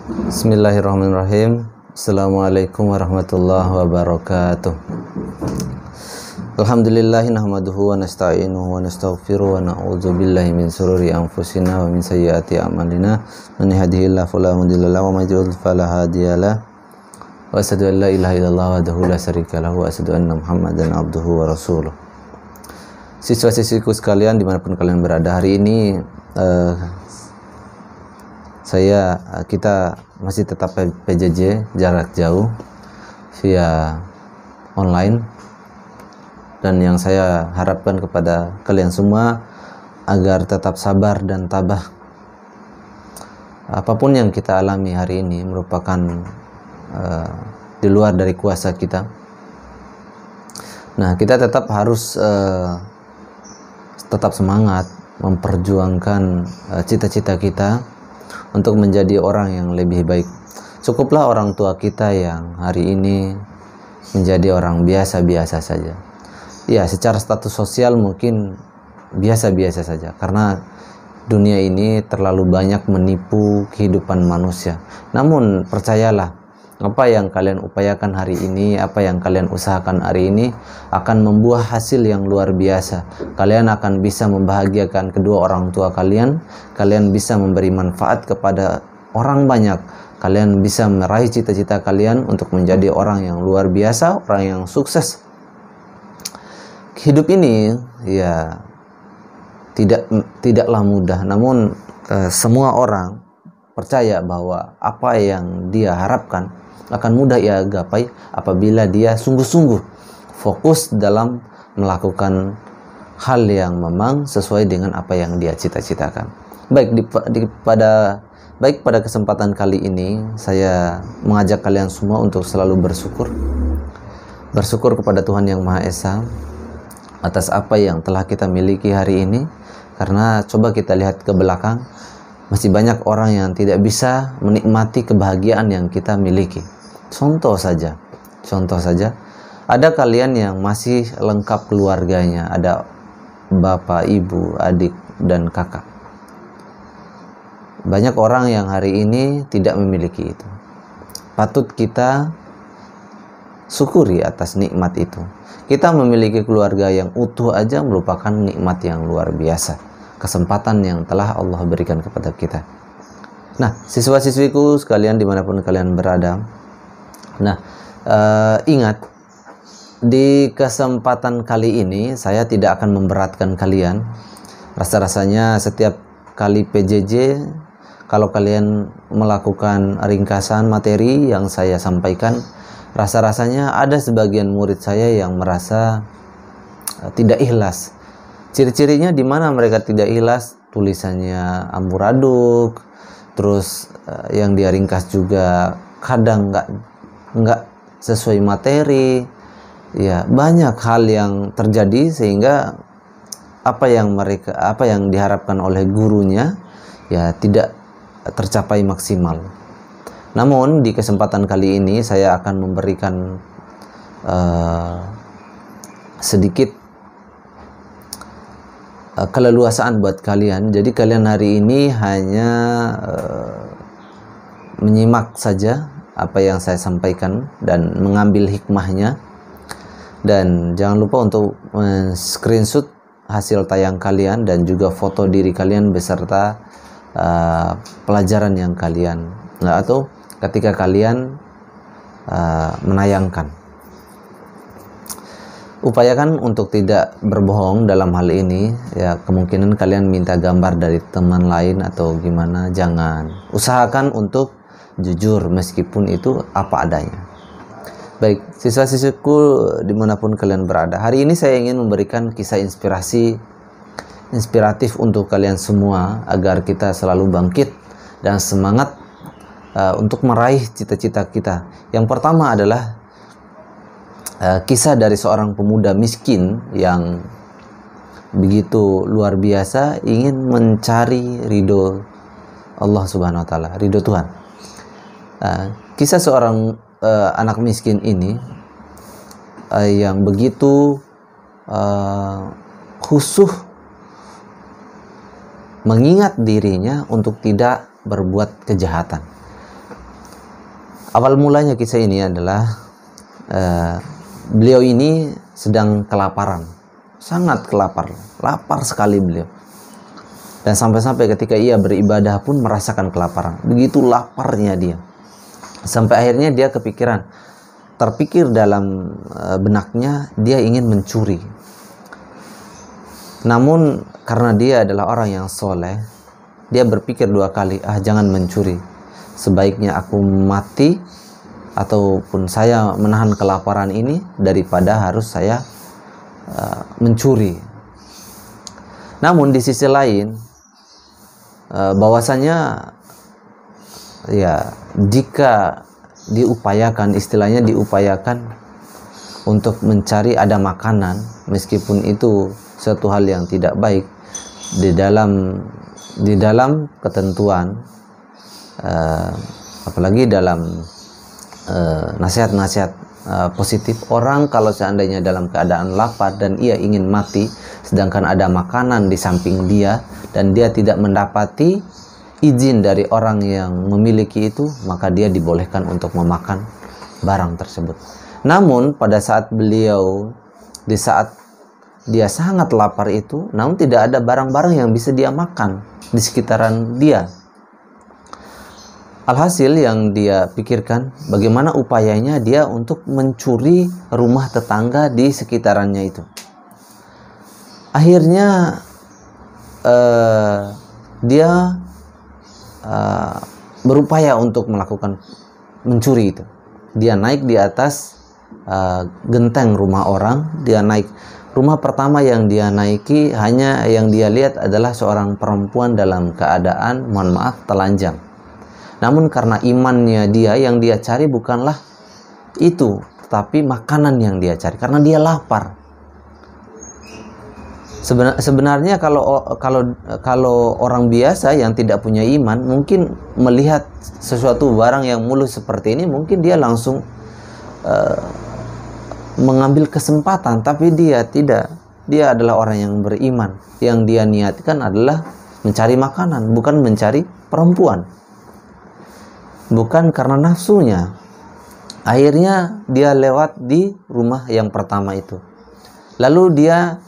Bismillahirrahmanirrahim. Assalamualaikum warahmatullahi wabarakatuh. Alhamdulillahi nahmaduhu wa nasta'inuhu wa nastaghfiruh wa na'udzu billahi min sururi anfusina wa min sayyiati a'malina. Man yahdihillahu fala mudilla lahu wa may yudlil fala hadiyalah. Wa asyhadu an la ilaha illallah wahdahu la syarika lahu wa asyhadu anna Muhammadan abduhu wa rasuluh. Siswa-siswiku sekalian dimanapun kalian berada, hari ini kita masih tetap PJJ jarak jauh via online, dan yang saya harapkan kepada kalian semua agar tetap sabar dan tabah. Apapun yang kita alami hari ini merupakan di luar dari kuasa kita. Nah, kita tetap harus tetap semangat memperjuangkan cita-cita kita untuk menjadi orang yang lebih baik. Cukuplah orang tua kita yang hari ini menjadi orang biasa-biasa saja. Ya, secara status sosial mungkin biasa-biasa saja, karena dunia ini terlalu banyak menipu kehidupan manusia. Namun percayalah, apa yang kalian upayakan hari ini, apa yang kalian usahakan hari ini akan membuah hasil yang luar biasa. Kalian akan bisa membahagiakan kedua orang tua kalian, kalian bisa memberi manfaat kepada orang banyak, kalian bisa meraih cita-cita kalian untuk menjadi orang yang luar biasa, orang yang sukses. Hidup ini ya tidaklah mudah, namun semua orang percaya bahwa apa yang dia harapkan akan mudah ia gapai apabila dia sungguh-sungguh fokus dalam melakukan hal yang memang sesuai dengan apa yang dia cita-citakan. Baik pada kesempatan kali ini saya mengajak kalian semua untuk selalu bersyukur kepada Tuhan Yang Maha Esa atas apa yang telah kita miliki hari ini, karena coba kita lihat ke belakang, masih banyak orang yang tidak bisa menikmati kebahagiaan yang kita miliki. Contoh saja, ada kalian yang masih lengkap keluarganya, ada bapak, ibu, adik, dan kakak. Banyak orang yang hari ini tidak memiliki itu. Patut kita syukuri atas nikmat itu. Kita memiliki keluarga yang utuh aja merupakan nikmat yang luar biasa, kesempatan yang telah Allah berikan kepada kita. Nah, siswa-siswiku sekalian dimanapun kalian berada, ingat, di kesempatan kali ini saya tidak akan memberatkan kalian. Rasa-rasanya setiap kali PJJ, kalau kalian melakukan ringkasan materi yang saya sampaikan, rasa-rasanya ada sebagian murid saya yang merasa tidak ikhlas. Ciri-cirinya di mana mereka tidak ikhlas? Tulisannya amburadul, terus yang dia ringkas juga kadang nggak sesuai materi. Ya, banyak hal yang terjadi sehingga apa yang diharapkan oleh gurunya ya tidak tercapai maksimal. Namun di kesempatan kali ini saya akan memberikan sedikit keleluasaan buat kalian. Jadi kalian hari ini hanya menyimak saja apa yang saya sampaikan dan mengambil hikmahnya, dan jangan lupa untuk screenshot hasil tayang kalian dan juga foto diri kalian beserta pelajaran yang kalian atau ketika kalian menayangkan. Upayakan untuk tidak berbohong dalam hal ini. Ya, kemungkinan kalian minta gambar dari teman lain atau gimana, jangan. Usahakan untuk jujur meskipun itu apa adanya. Baik, siswa-siswiku dimanapun kalian berada, hari ini saya ingin memberikan kisah inspiratif untuk kalian semua agar kita selalu bangkit dan semangat untuk meraih cita-cita kita. Yang pertama adalah kisah dari seorang pemuda miskin yang begitu luar biasa ingin mencari ridho Allah Subhanahu wa taala, ridho Tuhan. Kisah seorang anak miskin ini yang begitu khusyuk mengingat dirinya untuk tidak berbuat kejahatan. Awal mulanya kisah ini adalah beliau ini sedang kelaparan, sangat lapar sekali beliau. Dan sampai-sampai ketika ia beribadah pun merasakan kelaparan. Begitu laparnya dia. Sampai akhirnya dia terpikir dalam benaknya dia ingin mencuri. Namun karena dia adalah orang yang soleh, dia berpikir 2 kali, jangan mencuri. Sebaiknya aku mati ataupun saya menahan kelaparan ini daripada harus saya mencuri. Namun di sisi lain, bahwasanya ya jika diupayakan, istilahnya diupayakan untuk mencari ada makanan, meskipun itu suatu hal yang tidak baik, di dalam ketentuan, apalagi dalam nasihat-nasihat positif, orang kalau seandainya dalam keadaan lapar dan ia ingin mati, sedangkan ada makanan di samping dia dan dia tidak mendapati izin dari orang yang memiliki itu, maka dia dibolehkan untuk memakan barang tersebut. Namun pada saat di saat dia sangat lapar itu, namun tidak ada barang-barang yang bisa dia makan di sekitaran dia. Alhasil yang dia pikirkan, bagaimana upayanya dia untuk mencuri rumah tetangga di sekitarannya itu. Akhirnya dia berupaya untuk melakukan mencuri itu. Dia naik di atas genteng rumah orang. Dia naik. Rumah pertama yang dia naiki, hanya yang dia lihat adalah seorang perempuan dalam keadaan, mohon maaf, telanjang. Namun karena imannya dia, yang dia cari bukanlah itu, tetapi makanan yang dia cari, karena dia lapar. Sebenarnya kalau orang biasa yang tidak punya iman, mungkin melihat sesuatu barang yang mulus seperti ini, mungkin dia langsung mengambil kesempatan. Tapi dia tidak. Dia adalah orang yang beriman. Yang dia niatkan adalah mencari makanan, bukan mencari perempuan, bukan karena nafsunya. Akhirnya dia lewat di rumah yang pertama itu, lalu dia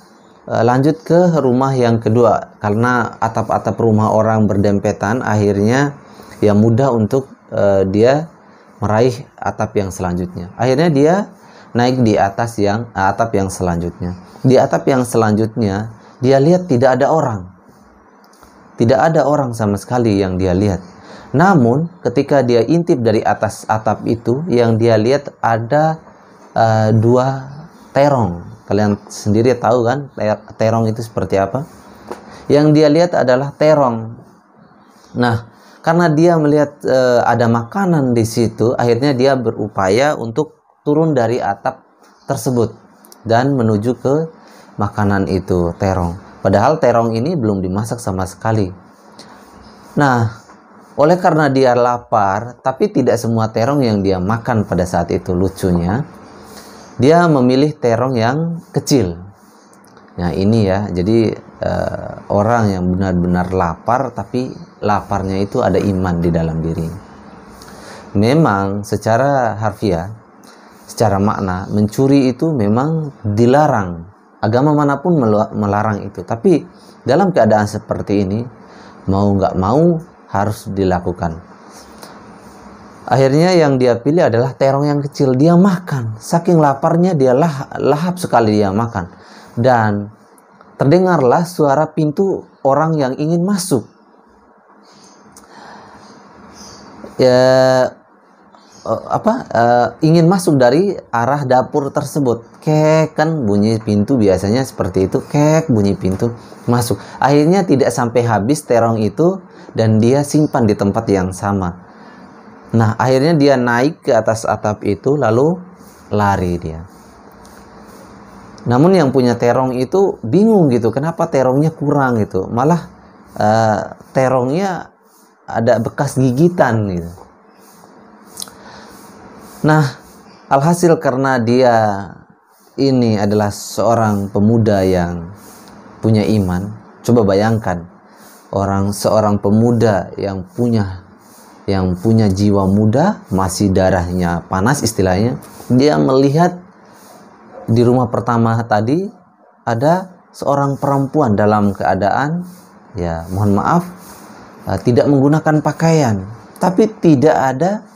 lanjut ke rumah yang kedua. Karena atap-atap rumah orang berdempetan, akhirnya ya mudah untuk dia meraih atap yang selanjutnya. Akhirnya dia naik di atap yang selanjutnya. Di atap yang selanjutnya dia lihat tidak ada orang. Tidak ada orang sama sekali yang dia lihat. Namun ketika dia intip dari atas atap itu, yang dia lihat ada 2 terong. Kalian sendiri tahu kan terong itu seperti apa? Yang dia lihat adalah terong. Nah, karena dia melihat ada makanan di situ, akhirnya dia berupaya untuk turun dari atap tersebut dan menuju ke makanan itu, terong. Padahal terong ini belum dimasak sama sekali. Nah, oleh karena dia lapar, tapi tidak semua terong yang dia makan pada saat itu. Lucunya, dia memilih terong yang kecil. Nah ini ya, jadi orang yang benar-benar lapar, tapi laparnya itu ada iman di dalam diri. Memang secara harfiah, secara makna, mencuri itu memang dilarang. Agama manapun melarang itu. Tapi dalam keadaan seperti ini, mau nggak mau harus dilakukan. Akhirnya yang dia pilih adalah terong yang kecil. Dia makan. Saking laparnya dia lahap sekali dia makan. Dan terdengarlah suara pintu orang yang ingin masuk. Ingin masuk dari arah dapur tersebut. Kek, kan bunyi pintu biasanya seperti itu. Kek, bunyi pintu masuk. Akhirnya tidak sampai habis terong itu dan dia simpan di tempat yang sama. Nah, akhirnya dia naik ke atas atap itu lalu lari dia. Namun yang punya terong itu bingung gitu, kenapa terongnya kurang gitu. Malah terongnya ada bekas gigitan gitu. Nah, alhasil karena dia ini adalah seorang pemuda yang punya iman. Coba bayangkan seorang pemuda yang punya yang punya jiwa muda, masih darahnya panas istilahnya, dia melihat di rumah pertama tadi ada seorang perempuan dalam keadaan, ya mohon maaf, tidak menggunakan pakaian, tapi tidak ada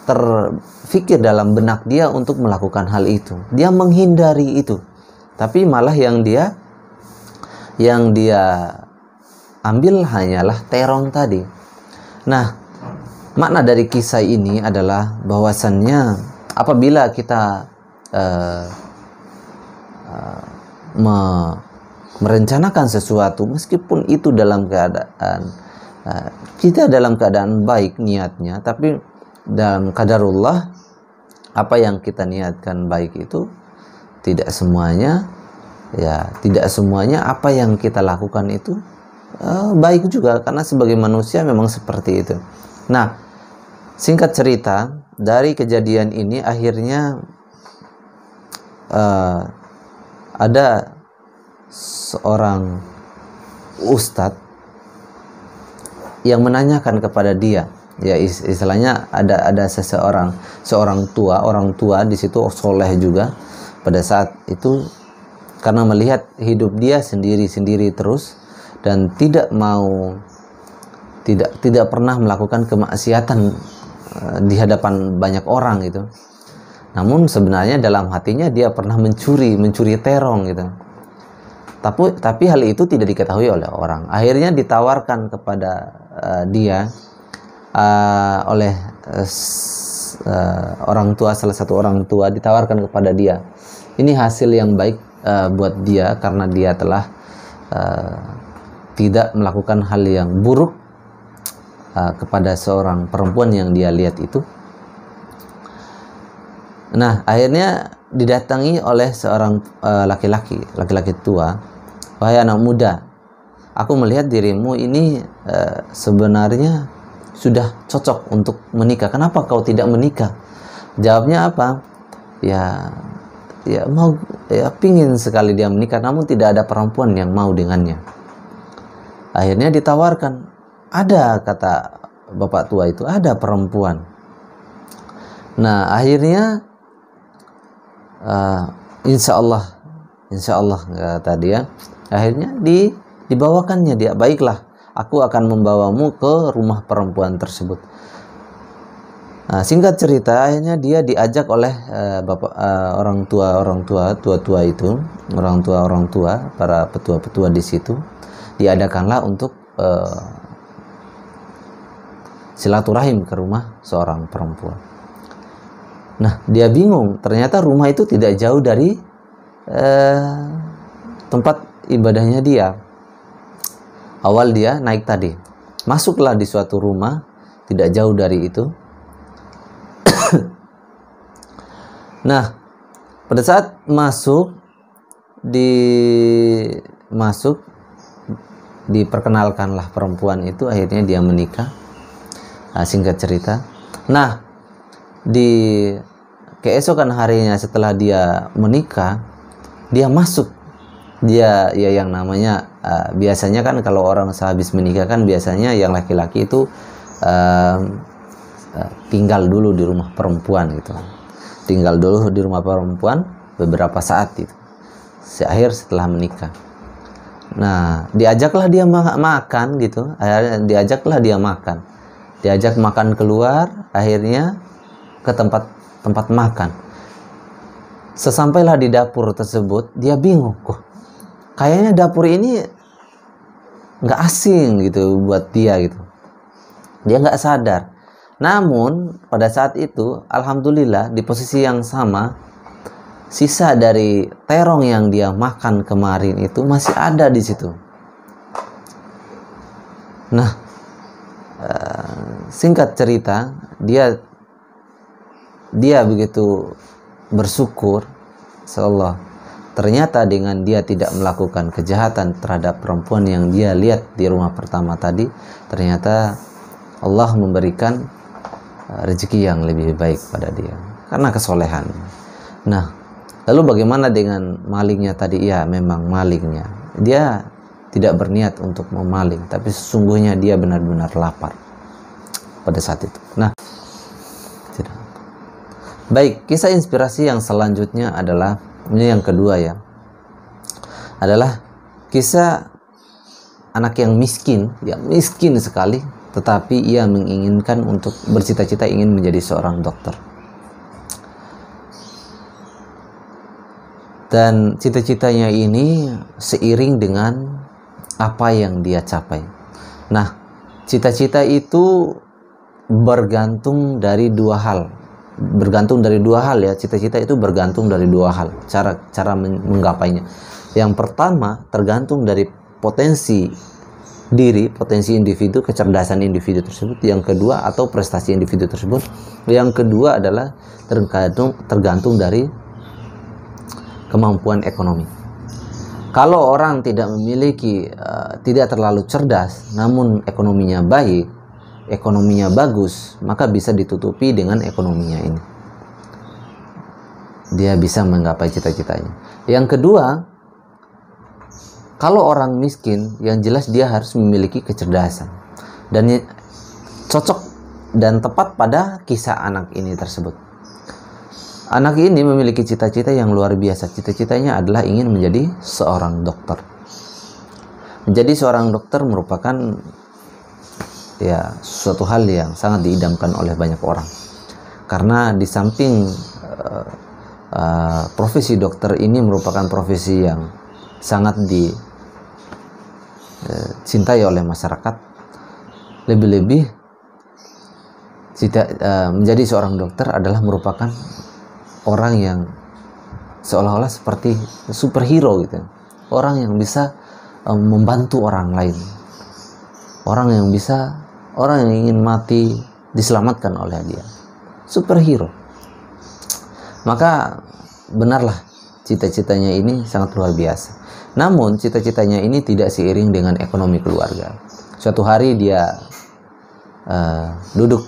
terfikir dalam benak dia untuk melakukan hal itu. Dia menghindari itu, tapi malah yang dia ambil hanyalah terong tadi. Nah, makna dari kisah ini adalah bahwasannya apabila kita merencanakan sesuatu, meskipun itu dalam keadaan kita dalam keadaan baik niatnya, tapi dalam qadarullah apa yang kita niatkan baik itu tidak semuanya apa yang kita lakukan itu baik juga, karena sebagai manusia memang seperti itu. Nah, singkat cerita, dari kejadian ini akhirnya ada seorang ustadz yang menanyakan kepada dia, ya istilahnya ada seorang tua di situ soleh juga pada saat itu, karena melihat hidup dia sendiri terus dan tidak pernah melakukan kemaksiatan di hadapan banyak orang gitu. Namun sebenarnya dalam hatinya dia pernah mencuri terong gitu. Tapi hal itu tidak diketahui oleh orang. Akhirnya ditawarkan kepada dia oleh salah satu orang tua ditawarkan kepada dia. Ini hasil yang baik buat dia karena dia telah tidak melakukan hal yang buruk kepada seorang perempuan yang dia lihat itu. Nah, akhirnya didatangi oleh seorang laki-laki tua. Wahai anak muda, aku melihat dirimu ini sebenarnya sudah cocok untuk menikah. Kenapa kau tidak menikah? Jawabnya apa? Ya pingin sekali dia menikah, namun tidak ada perempuan yang mau dengannya. Akhirnya ditawarkan, ada, kata bapak tua itu, ada perempuan. Nah, akhirnya insya Allah kata dia. Akhirnya dibawakannya dia, baiklah, aku akan membawamu ke rumah perempuan tersebut. Nah, singkat cerita, akhirnya dia diajak oleh orang tua, para petua-petua di situ. Diadakanlah untuk silaturahim ke rumah seorang perempuan. Nah, dia bingung, ternyata rumah itu tidak jauh dari tempat ibadahnya dia. Awal dia naik tadi, masuklah di suatu rumah tidak jauh dari itu. Nah, pada saat diperkenalkanlah perempuan itu, akhirnya dia menikah. Singkat cerita. Nah, di keesokan harinya setelah dia menikah, dia masuk. Dia yang namanya biasanya kan kalau orang sehabis menikah kan biasanya yang laki-laki itu tinggal dulu di rumah perempuan gitu. Tinggal dulu di rumah perempuan beberapa saat itu. Setelah menikah. Nah, diajaklah dia makan gitu. Akhirnya diajak makan keluar, akhirnya ke tempat makan. Sesampailah di dapur tersebut, dia bingung, kok kayaknya dapur ini nggak asing gitu buat dia gitu. Dia nggak sadar. Namun pada saat itu, alhamdulillah di posisi yang sama, sisa dari terong yang dia makan kemarin itu masih ada di situ. Nah, singkat cerita, dia begitu bersyukur, Allah, ternyata dengan dia tidak melakukan kejahatan terhadap perempuan yang dia lihat di rumah pertama tadi, ternyata Allah memberikan rezeki yang lebih baik pada dia karena kesolehan. Nah, lalu bagaimana dengan malingnya tadi? Ya, memang malingnya dia tidak berniat untuk memaling, tapi sesungguhnya dia benar-benar lapar. pada saat itu. Nah, tidak. Baik, kisah inspirasi yang selanjutnya adalah, ini yang kedua ya, adalah kisah anak yang miskin sekali, tetapi ia menginginkan untuk bercita-cita ingin menjadi seorang dokter. Dan cita-citanya ini seiring dengan apa yang dia capai. Nah, cita-cita itu bergantung dari dua hal. Cita-cita itu bergantung dari dua hal, cara menggapainya. Yang pertama, tergantung dari potensi diri, potensi individu, kecerdasan individu tersebut. Yang kedua, atau prestasi individu tersebut. Yang kedua adalah tergantung dari kemampuan ekonomi. Kalau orang tidak memiliki, tidak terlalu cerdas, namun ekonominya baik, ekonominya bagus, maka bisa ditutupi dengan ekonominya ini. Dia bisa menggapai cita-citanya. Yang kedua, kalau orang miskin, yang jelas dia harus memiliki kecerdasan. Dan cocok dan tepat pada kisah anak ini tersebut. Anak ini memiliki cita-cita yang luar biasa. Cita-citanya adalah ingin menjadi seorang dokter. Menjadi seorang dokter merupakan ya suatu hal yang sangat diidamkan oleh banyak orang. Karena di samping profesi dokter ini merupakan profesi yang sangat dicintai oleh masyarakat. Lebih-lebih menjadi seorang dokter adalah merupakan orang yang seolah-olah seperti superhero gitu. Orang yang bisa membantu orang lain. Orang yang ingin mati diselamatkan oleh dia. Superhero. Maka benarlah cita-citanya ini sangat luar biasa. Namun cita-citanya ini tidak seiring dengan ekonomi keluarga. Suatu hari dia duduk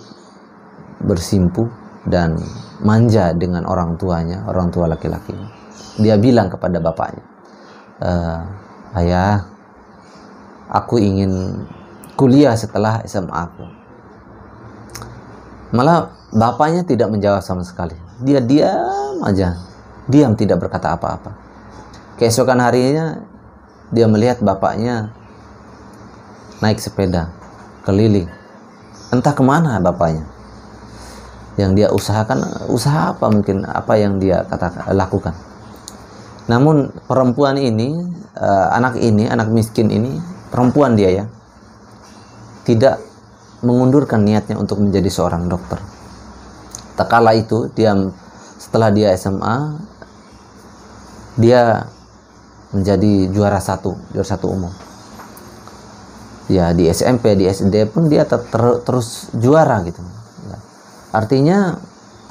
bersimpu dan manja dengan orang tuanya, orang tua laki-lakinya. Dia bilang kepada bapaknya, ayah, aku ingin kuliah setelah SMA aku. Malah bapaknya tidak menjawab sama sekali. Dia diam aja, diam tidak berkata apa-apa. Keesokan harinya dia melihat bapaknya naik sepeda keliling. Entah kemana bapaknya. Yang dia usahakan, usaha apa mungkin, apa yang dia lakukan. Namun perempuan ini, anak miskin ini, perempuan dia ya, tidak mengundurkan niatnya untuk menjadi seorang dokter. Tak kala itu, setelah dia SMA, dia menjadi juara satu umum. Ya di SMP, di SD pun dia terus juara gitu. Artinya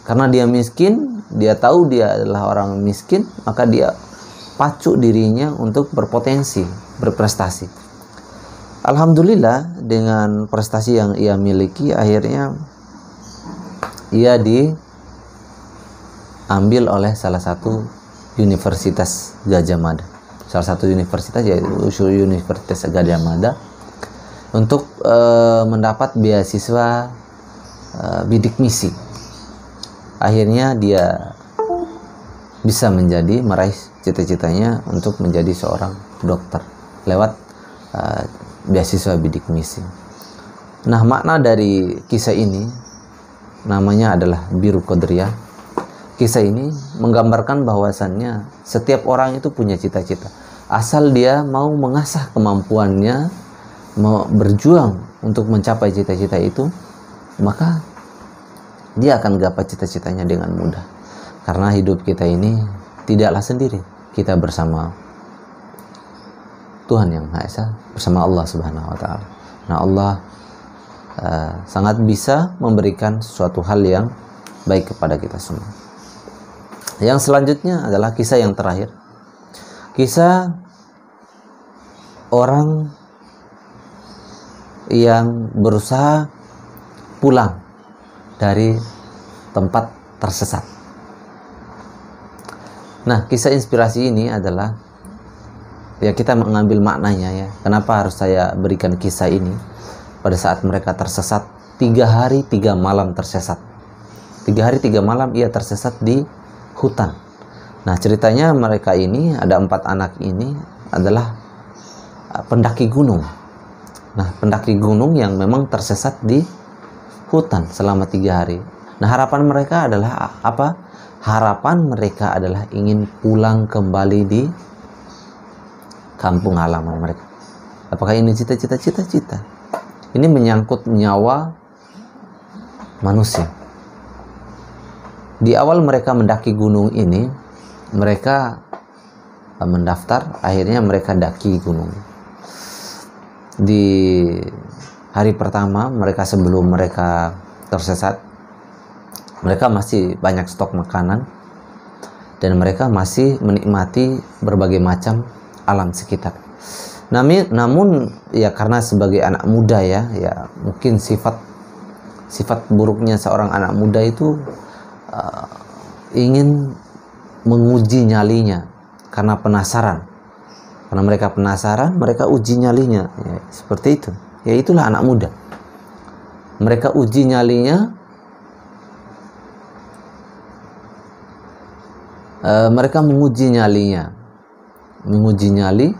karena dia miskin, dia tahu dia adalah orang miskin, maka dia pacu dirinya untuk berpotensi, berprestasi. Alhamdulillah dengan prestasi yang ia miliki, akhirnya ia diambil oleh salah satu universitas Gadjah Mada. Salah satu universitas yaitu Universitas Gadjah Mada untuk mendapat beasiswa bidik misi. Akhirnya dia bisa meraih cita-citanya untuk menjadi seorang dokter lewat beasiswa bidik misi. Nah, makna dari kisah ini namanya adalah Biru Qadriyah. Kisah ini menggambarkan bahwasannya setiap orang itu punya cita-cita. Asal dia mau mengasah kemampuannya, mau berjuang untuk mencapai cita-cita itu, maka dia akan gapai cita-citanya dengan mudah. Karena hidup kita ini tidaklah sendiri, kita bersama Tuhan Yang Maha Esa, bersama Allah Subhanahu wa Ta'ala. Nah, Allah sangat bisa memberikan suatu hal yang baik kepada kita semua. Yang selanjutnya adalah kisah yang terakhir, kisah orang yang berusaha pulang dari tempat tersesat. Nah, kisah inspirasi ini adalah, ya kita mengambil maknanya ya. Kenapa harus saya berikan kisah ini pada saat mereka tersesat? 3 hari 3 malam tersesat. 3 hari 3 malam ia tersesat di hutan. Nah, ceritanya mereka ini, ada 4 anak ini adalah pendaki gunung. Nah, pendaki gunung yang memang tersesat di hutan selama 3 hari. Nah, harapan mereka adalah apa? Harapan mereka adalah ingin pulang kembali di kampung halaman mereka. Apakah ini cita-cita? Ini menyangkut nyawa manusia. Di awal mereka mendaki gunung ini, mereka mendaftar, akhirnya mereka daki gunung. Di hari pertama mereka, sebelum mereka tersesat, mereka masih banyak stok makanan dan mereka masih menikmati berbagai macam alam sekitar. Namun ya, karena sebagai anak muda ya mungkin sifat buruknya seorang anak muda itu ingin menguji nyalinya karena penasaran. Karena mereka penasaran, mereka uji nyalinya. Ya, seperti itu. Ya, itulah anak muda. Mereka uji nyalinya. Mereka menguji nyalinya. Menguji nyali.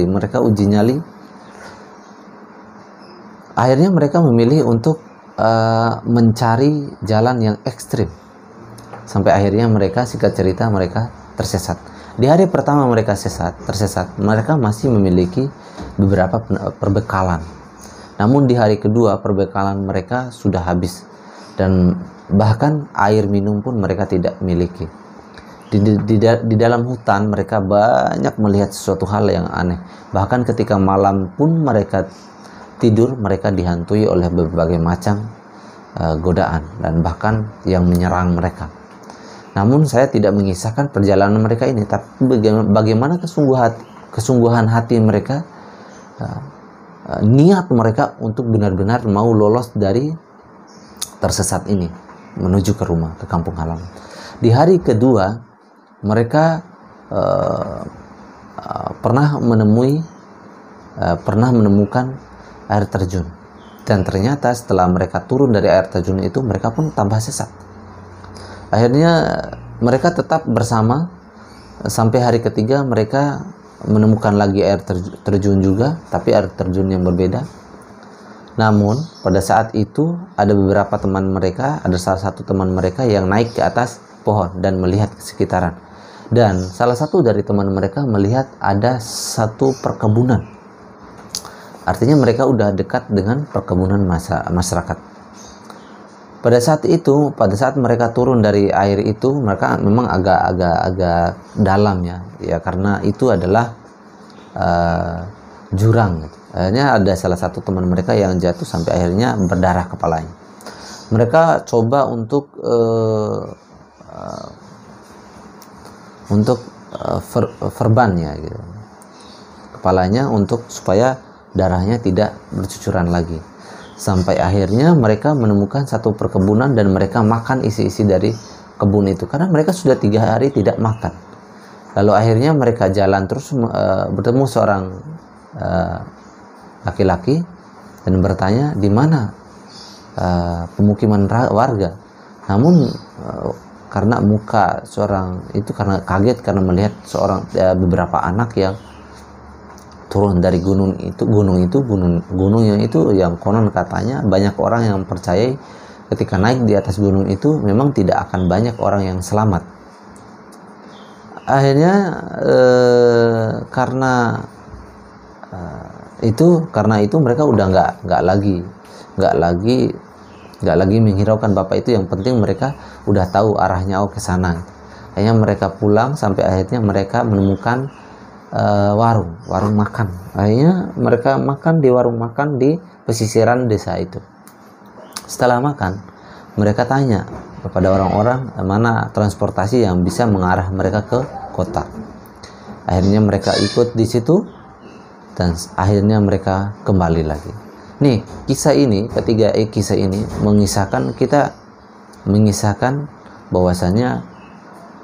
Mereka uji nyali. Akhirnya mereka memilih untuk mencari jalan yang ekstrim. Sampai akhirnya mereka, singkat cerita, mereka tersesat. Di hari pertama mereka tersesat, mereka masih memiliki beberapa perbekalan. Namun di hari kedua perbekalan mereka sudah habis dan bahkan air minum pun mereka tidak miliki. Di dalam hutan mereka banyak melihat sesuatu hal yang aneh. Bahkan ketika malam pun mereka tidur, mereka dihantui oleh berbagai macam godaan dan bahkan yang menyerang mereka. Namun saya tidak mengisahkan perjalanan mereka ini, tapi bagaimana kesungguhan hati mereka, niat mereka untuk benar-benar mau lolos dari tersesat ini menuju ke rumah, ke kampung halaman. Di hari kedua mereka pernah menemukan air terjun, dan ternyata setelah mereka turun dari air terjun itu, mereka pun tambah sesat. Akhirnya mereka tetap bersama sampai hari ketiga. Mereka menemukan lagi air terjun juga, tapi air terjun yang berbeda. Namun pada saat itu ada beberapa teman mereka, ada salah satu teman mereka yang naik ke atas pohon dan melihat ke sekitaran. Dan salah satu dari teman mereka melihat ada satu perkebunan. Artinya mereka udah dekat dengan perkebunan masyarakat. Pada saat mereka turun dari air itu, mereka memang agak dalam ya karena itu adalah jurang. Akhirnya ada salah satu teman mereka yang jatuh sampai akhirnya berdarah kepalanya. Mereka coba untuk verban ya gitu, kepalanya, untuk supaya darahnya tidak bercucuran lagi. Sampai akhirnya mereka menemukan satu perkebunan dan mereka makan isi-isi dari kebun itu, karena mereka sudah 3 hari tidak makan. Lalu akhirnya mereka jalan terus, bertemu seorang laki-laki dan bertanya di mana pemukiman warga. Namun karena muka seorang itu, karena kaget karena melihat beberapa anak yang turun dari gunung yang itu yang konon katanya banyak orang yang percaya ketika naik di atas gunung itu memang tidak akan banyak orang yang selamat. Akhirnya karena itu mereka udah nggak lagi menghiraukan bapak itu. Yang penting mereka udah tahu arahnya ke sana. Akhirnya mereka pulang sampai akhirnya mereka menemukan warung makan. Akhirnya mereka makan di warung makan di pesisiran desa itu. Setelah makan, mereka tanya kepada orang-orang mana transportasi yang bisa mengarah mereka ke kota. Akhirnya mereka ikut di situ dan akhirnya mereka kembali lagi. Nih, kisah ini mengisahkan bahwasanya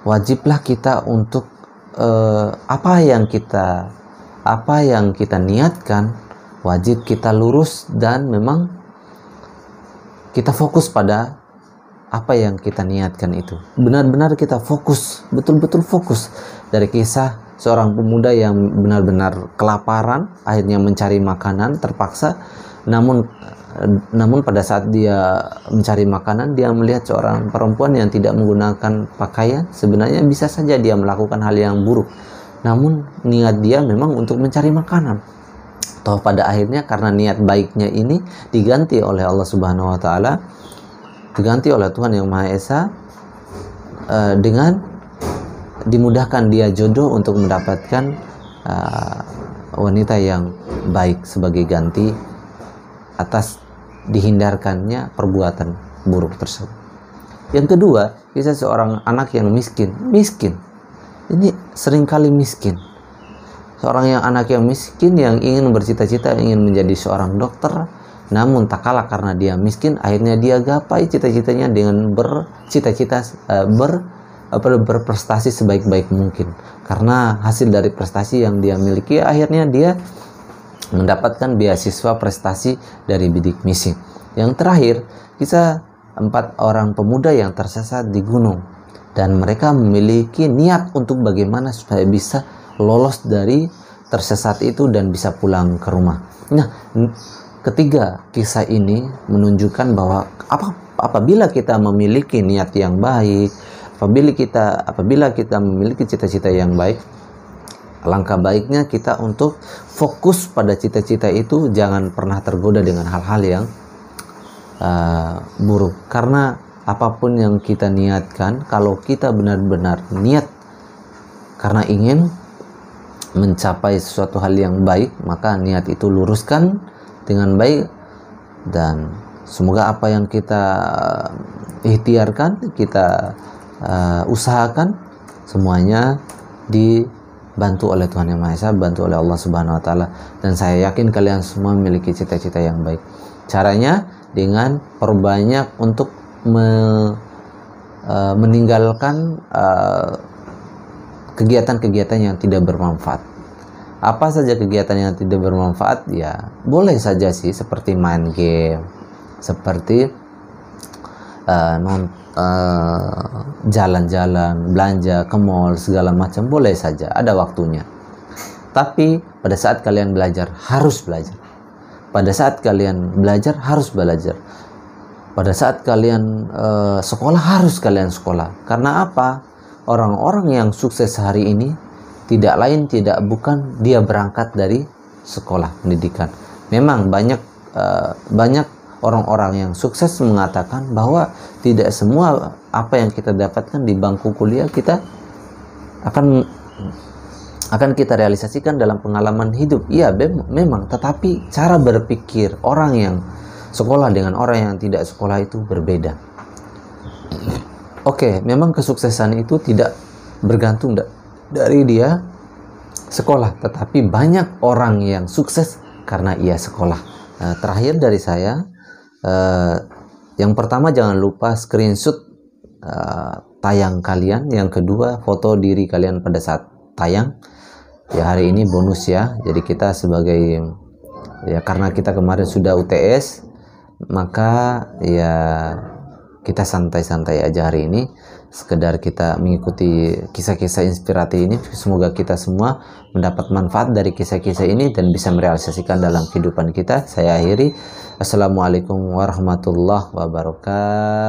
wajiblah kita untuk apa yang kita niatkan wajib kita lurus, dan memang kita fokus pada apa yang kita niatkan itu. Benar-benar kita fokus, betul-betul fokus. Dari kisah seorang pemuda yang benar-benar kelaparan, akhirnya mencari makanan terpaksa, namun pada saat dia mencari makanan, dia melihat seorang perempuan yang tidak menggunakan pakaian. Sebenarnya bisa saja dia melakukan hal yang buruk, namun niat dia memang untuk mencari makanan. Toh pada akhirnya karena niat baiknya ini diganti oleh Allah Subhanahu wa taala, diganti oleh Tuhan Yang Maha Esa, dengan dimudahkan dia jodoh untuk mendapatkan wanita yang baik sebagai ganti atas dihindarkannya perbuatan buruk tersebut. Yang kedua, kisah seorang anak yang miskin. Ini seringkali miskin. Anak yang miskin yang ingin bercita-cita ingin menjadi seorang dokter, namun tak kalah karena dia miskin, akhirnya dia gapai cita-citanya dengan berprestasi sebaik-baik mungkin. Karena hasil dari prestasi yang dia miliki, akhirnya dia mendapatkan beasiswa prestasi dari bidik misi. Yang terakhir, kisah 4 orang pemuda yang tersesat di gunung, dan mereka memiliki niat untuk bagaimana supaya bisa lolos dari tersesat itu dan bisa pulang ke rumah. Nah, ketiga kisah ini menunjukkan bahwa apabila kita memiliki niat yang baik, apabila kita memiliki cita-cita yang baik, alangkah baiknya kita untuk fokus pada cita-cita itu, jangan pernah tergoda dengan hal-hal yang buruk. Karena apapun yang kita niatkan, kalau kita benar-benar niat karena ingin mencapai sesuatu hal yang baik, maka niat itu luruskan dengan baik, dan semoga apa yang kita ikhtiarkan, kita usahakan, semuanya dibantu oleh Tuhan Yang Maha Esa, bantu oleh Allah Subhanahu wa taala, dan saya yakin kalian semua memiliki cita-cita yang baik. Caranya dengan perbanyak untuk meninggalkan kegiatan-kegiatan yang tidak bermanfaat. Apa saja kegiatan yang tidak bermanfaat? Ya, boleh saja sih, seperti main game, seperti jalan-jalan, belanja ke mall, segala macam, boleh saja, ada waktunya. Tapi pada saat kalian belajar, harus belajar. Pada saat kalian belajar, harus belajar. Pada saat kalian sekolah, harus kalian sekolah. Karena apa? Orang-orang yang sukses hari ini tidak lain tidak bukan dia berangkat dari sekolah pendidikan. Memang banyak orang-orang yang sukses mengatakan bahwa tidak semua apa yang kita dapatkan di bangku kuliah kita akan kita realisasikan dalam pengalaman hidup. Iya, memang, tetapi cara berpikir orang yang sekolah dengan orang yang tidak sekolah itu berbeda. Oke, memang kesuksesan itu tidak bergantung dari dia sekolah, tetapi banyak orang yang sukses karena ia sekolah. Terakhir dari saya, yang pertama, jangan lupa screenshot tayang kalian. Yang kedua, foto diri kalian pada saat tayang. Ya, hari ini bonus ya. Jadi kita karena kita kemarin sudah UTS, maka ya kita santai-santai aja hari ini, sekedar kita mengikuti kisah-kisah inspiratif ini. Semoga kita semua mendapat manfaat dari kisah-kisah ini dan bisa merealisasikan dalam kehidupan kita. Saya akhiri. Assalamualaikum warahmatullahi wabarakatuh.